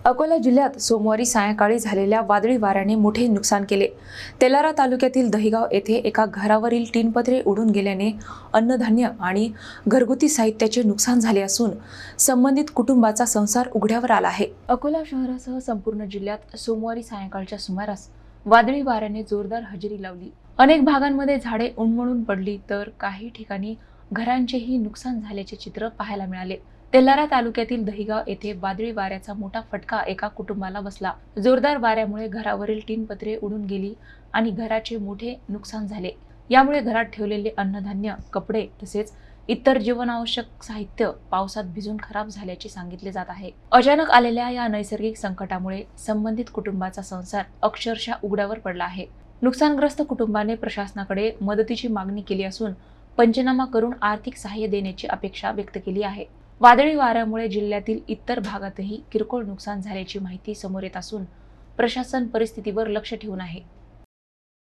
अकोला जिल्ह्यात सोमवारी सायंकाळी झालेल्या वादळी वाऱ्याने मोठे नुकसान केले। तेलारा तालुक्यातील दहिगाव येथे एका घरावरील टीनपत्रे उडून गेल्याने अन्नधान्य आणि घरगुती साहित्याचे नुकसान झाले असून संबंधित कुटुंबाचा संसार उघड्यावर आला आहे। अकोला शहरासह संपूर्ण जिल्ह्यात सोमवारी सायंकाळच्या सुमारास वादळी वाऱ्याने जोरदार हजेरी लावली। अनेक भागांमध्ये झाडे उन्मळून पडली तर काही ठिकाणी घरांचेही नुकसान झाल्याचे चित्र पाहायला मिळाले। तेलारा तालुक्यातील दहिगाव येथे वादळी वाऱ्याचा मोठा फटका एका कुटुंबाला बसला। जोरदार वाऱ्यामुळे घरावरील टीनपत्रे उडून गेली आणि घराचे मोठे नुकसान झाले। यामुळे घरात ठेवलेले अन्नधान्य, कपडे तसेच इतर जीवनावश्यक साहित्य पावसात भिजून खराब झाल्याचे सांगितले जात आहे। अचानक आलेल्या या नैसर्गिक संकटामुळे संबंधित कुटुंबाचा संसार अक्षरशः उघड्यावर पडला आहे। नुकसानग्रस्त कुटुंबाने प्रशासनाकडे मदतीची मागणी केली असून पंचनामा करून आर्थिक सहाय्य देण्याची अपेक्षा व्यक्त केली आहे। वादळी वाऱ्यामुळे जिल्ह्यातील इतर भागातही किरकोळ नुकसान झाल्याची माहिती समोर येत असून प्रशासन परिस्थितीवर लक्ष ठेवून आहे।